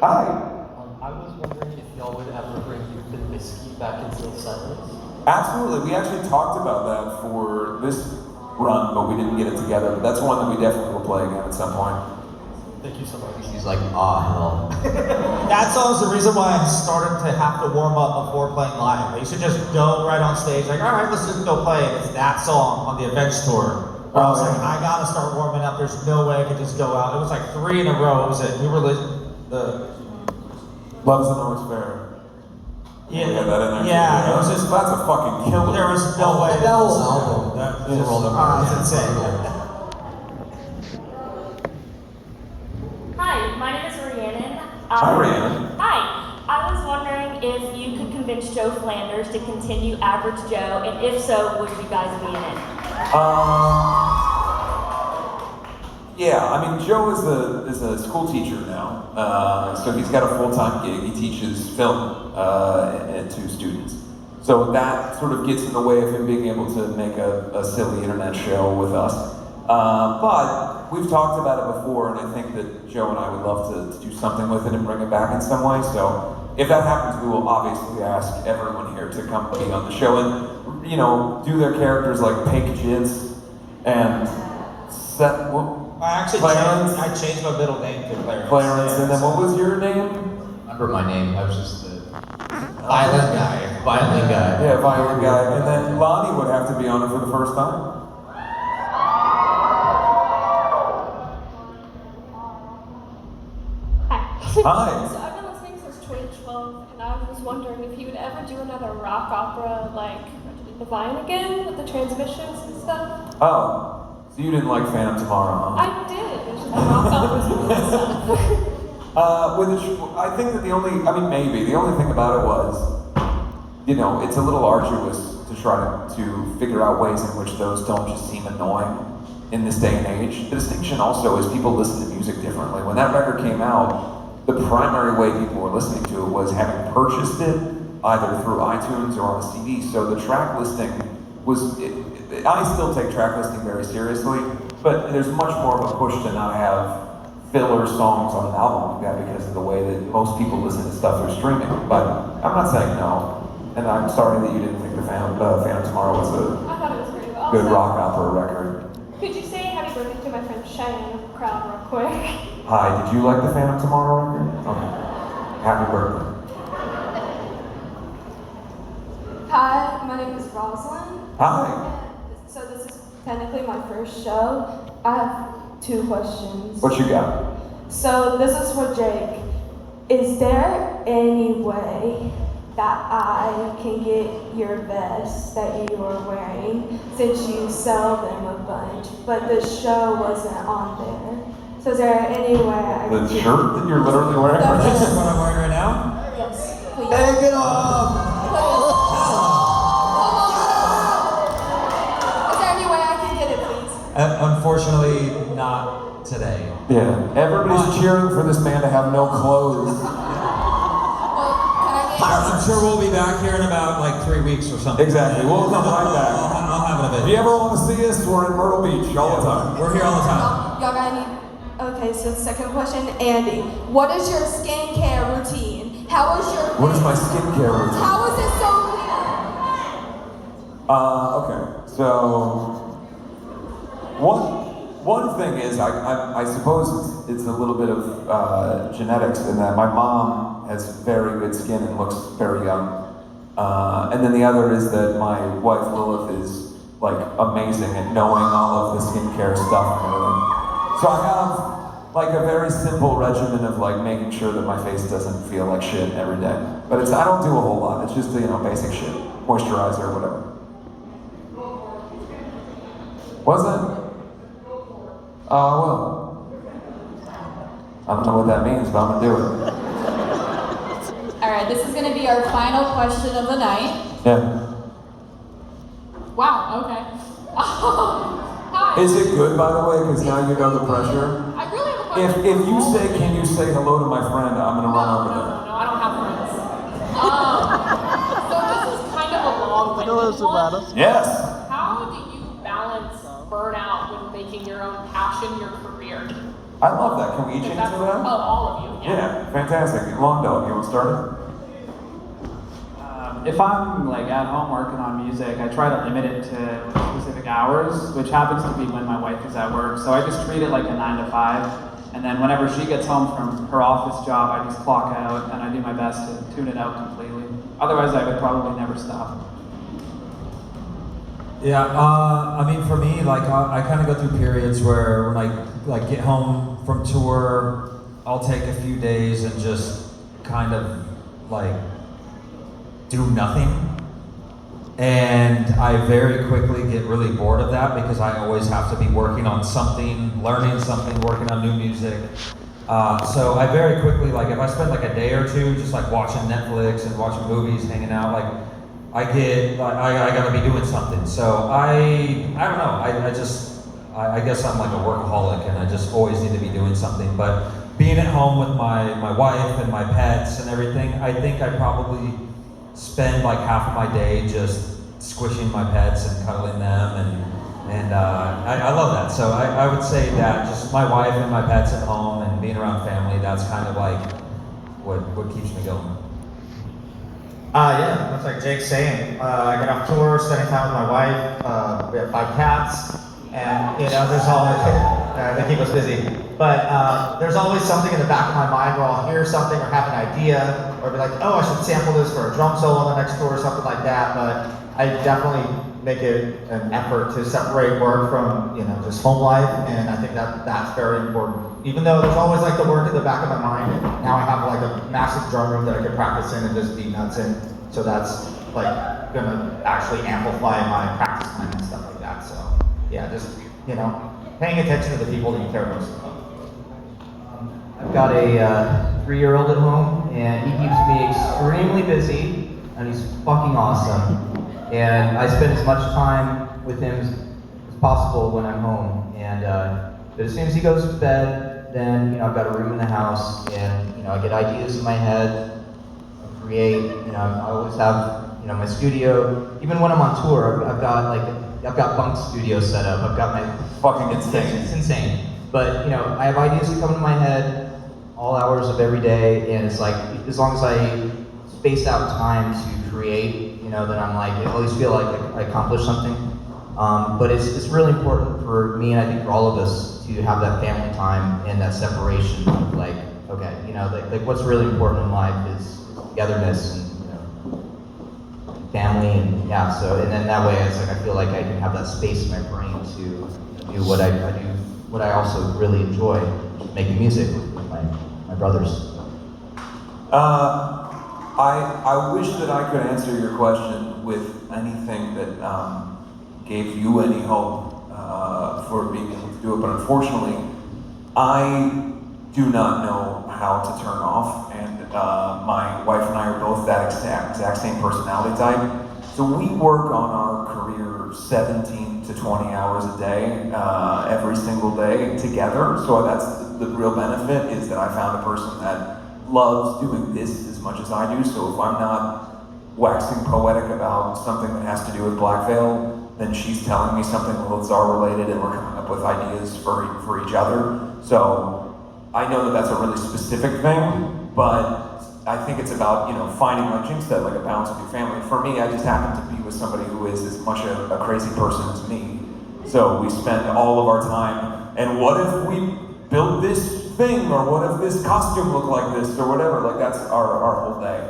Hi. I was wondering if y'all would ever bring Youth and Whiskey back into the settings. Absolutely. We actually talked about that for this run, but we didn't get it together. But that's one that we definitely will play again at some point. Thank you so much. He's like, hell. That song's the reason why I started to have to warm up before playing live. I used to just go right on stage, like, all right, let's just go play. And it's that song on the Avenged tour. Where I was like, I gotta start warming up. There's no way I could just go out. It was like 3 in a row. It was it. We were the Love Isn't Always Fair. yeah, We had that in there. yeah. It was just That's a fucking killer. there was no way. That whole album. That Yeah. it's insane. Hi, my name is Rhiannon. Hi, Rhiannon. Hi. I was wondering if you could convince Joe Flanders to continue Average Joe, and if so, would you guys be in it? Yeah, I mean, Joe is a school teacher now, so he's got a full-time gig. He teaches film to students. So that sort of gets in the way of him being able to make a silly internet show with us. But we've talked about it before, and I think that Joe and I would love to do something with it and bring it back in some way. So if that happens, we will obviously ask everyone here to come be on the show and, you know, do their characters like Pink Jizz and Seth. I actually Clarence. changed my middle name to Clarence. Clarence, and then what was your name? Remember my name, I was just the violin guy. Violin guy. Yeah, violin guy. And then Lonnie would have to be on it for the first time. Hi. Hi. So I've been listening since 2012, and I was wondering if you would ever do another rock opera like The Vine again with the transmissions and stuff. Oh, so you didn't like Phantom Tomorrow, huh? I did. It's just the rock operas and stuff. I think that maybe the only thing about it was, you know, it's a little arduous to try to figure out ways in which those don't just seem annoying in this day and age. The distinction also is people listen to music differently. When that record came out, the primary way people were listening to it was having purchased it either through iTunes or on a CD. So the track listing was, I still take track listing very seriously, but there's much more of a push to not have filler songs on an album like that because of the way that most people listen to stuff through streaming. But I'm not saying no, and I'm sorry that you didn't think the Phantom Tomorrow was I thought it was great. a good Also, rock opera record. could you say happy birthday to my friend Cheyenne in the crowd real quick? Hi, did you like the Phantom Tomorrow record? Okay. Happy birthday. Hi, my name is Rosalind. Hi. So this is technically my first show. I have 2 questions. What you got? So this is for Jake. Is there any way that I can get your vest that you are wearing since you sell them a bunch, but the show wasn't on there? So is there any way I can The shirt that you're literally wearing? This is what I'm wearing right now. Yes, please. Take it off! Is there any way I can get it, please? Unfortunately, not today. Yeah. Everybody's cheering for this man to have no clothes. Well, can I get I'm sure we'll be back here in about like 3 weeks or something. Exactly. We'll come right back. I'll have it a If bit. you ever want to see us, we're in Myrtle Beach all the time. We're here all the time. Y'all got any? Okay, so second question, Andy. What is your skincare routine? How is your What is my skincare routine? How is it so Okay. So, one thing is, I suppose it's a little bit of genetics in that my mom has very good skin and looks very young. And then the other is that my wife Lilith is like amazing at knowing all of the skincare stuff and everything. So I have like a very simple regimen of like making sure that my face doesn't feel like shit every day. But I don't do a whole lot. It's just basic shit, moisturizer, whatever. Was it? Well, I don't know what that means, but I'm gonna do it. All right, this is going to be our final question of the night. Yeah. Wow, okay. Hi. Is it good, by the way? Because now you know the pressure. I really have a question. If you say, can you say hello to my friend, I'm gonna run over there. No, I don't have friends. So this is kind of a long-winded one. Yes. How do you balance burnout with making your own passion your career? I love that. Can we each answer Oh, that? all of you, yeah. Yeah, fantastic. Long Dog, you want to start it? If I'm like at home working on music, I try to limit it to specific hours, which happens to be when my wife is at work. So I just treat it like a 9 to 5. And then whenever she gets home from her office job, I just clock out and I do my best to tune it out completely. Otherwise, I would probably never stop. Yeah, I mean, for me, like I kind of go through periods where when I like get home from tour, I'll take a few days and just kind of like do nothing. And I very quickly get really bored of that because I always have to be working on something, learning something, working on new music. So I very quickly, like if I spend like a day or two just like watching Netflix and watching movies, hanging out, like I gotta be doing something. So I don't know, I guess I'm like a workaholic and I just always need to be doing something. But being at home with my wife and my pets and everything, I think I probably spend like half of my day just squishing my pets and cuddling them and I love that. So I would say that just my wife and my pets at home and being around family, that's kind of like what keeps me going. Yeah, that's like Jake's saying. I get off tour, spending time with my wife. We have 5 cats, and you know, there's always they keep us busy. But there's always something in the back of my mind where I'll hear something or have an idea, or be like, oh, I should sample this for a drum solo on the next tour or something like that. But I definitely make it an effort to separate work from just home life, and I think that's very important. Even though there's always like the work in the back of my mind, and now I have like a massive drum room that I can practice in and just be nuts in. So that's like gonna actually amplify my practice time and stuff like that. So yeah, just paying attention to the people that you care most about. I've got a 3-year-old at home, and he keeps me extremely busy, and he's fucking awesome. And I spend as much time with him as possible when I'm home. And but as soon as he goes to bed, then I've got a room in the house, and I get ideas in my head, I create. I always have my studio. Even when I'm on tour, I've got bunk studio set up. I've got my Fucking insane. It's insane. But I have ideas that come into my head all hours of every day, and it's like as long as I space out time to create, then I'm like, I always feel like I accomplished something. But it's really important for me, and I think for all of us, to have that family time and that separation of like, okay, like what's really important in life is togetherness and family, and yeah. So and then that way, it's like I feel like I can have that space in my brain to do what I do, what I also really enjoy, making music with my brothers. I wish that I could answer your question with anything that gave you any hope for being able to do it, but unfortunately, I do not know how to turn off, and my wife and I are both that exact same personality type. So we work on our career 17 to 20 hours a day, every single day together. So that's the real benefit, is that I found a person that loves doing this as much as I do. So if I'm not waxing poetic about something that has to do with Black Veil, then she's telling me something Lazar related, and we're coming up with ideas for each other. So I know that that's a really specific thing, but I think it's about, finding, like Jim said, like a balance with your family. For me, I just happen to be with somebody who is as much a crazy person as me. So we spend all of our time, and what if we built this thing, or what if this costume looked like this, or whatever. Like that's our whole day.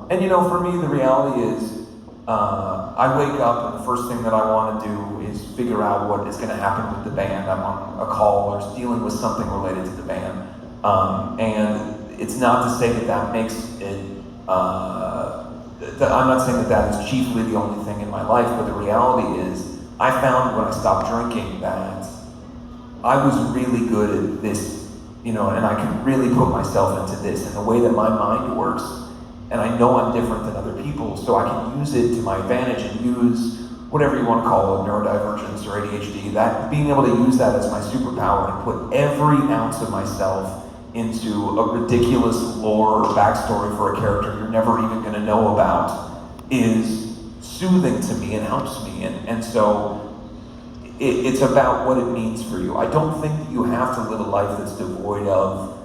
And for me, the reality is, I wake up and the first thing that I want to do is figure out what is going to happen with the band. I'm on a call or dealing with something related to the band. And it's not to say that makes it, I'm not saying that is chiefly the only thing in my life, but the reality is, I found when I stopped drinking that I was really good at this, and I can really put myself into this, and the way that my mind works, and I know I'm different than other people, so I can use it to my advantage and use whatever you want to call it, neurodivergence or ADHD, that being able to use that as my superpower and put every ounce of myself into a ridiculous lore or backstory for a character you're never even going to know about is soothing to me and helps me. And so it's about what it means for you. I don't think that you have to live a life that's devoid of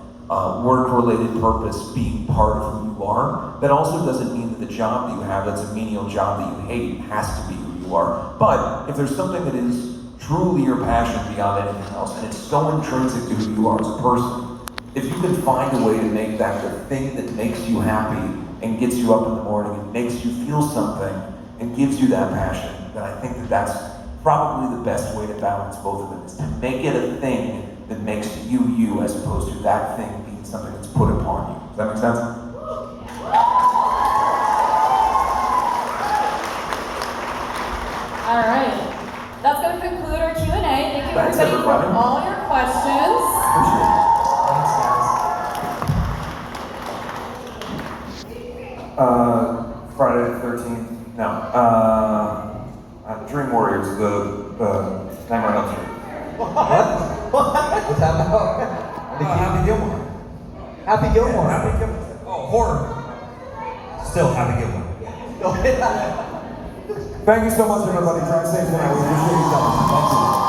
work-related purpose being part of who you are. That also doesn't mean that the job that you have, that's a menial job that you hate, has to be who you are. But if there's something that is truly your passion beyond anything else, and it's so intrinsic to who you are as a person, if you can find a way to make that the thing that makes you happy and gets you up in the morning and makes you feel something and gives you that passion, then I think that that's probably the best way to balance both of them, is to make it a thing that makes you you, as opposed to that thing being something that's put upon you. Does that make sense? All right. That's going to conclude our Q&A. Thank you Thanks, everybody for everybody. all your questions. Appreciate it. Friday the 13th. No. Dream Warriors, the Nightmare on Elm Street. What's that about? Happy Gilmore. Happy Gilmore. Happy Gilmore. Oh, horror. Still Happy Gilmore. Thank you so much, everybody. Drive safe tonight. We appreciate you coming. Thank you.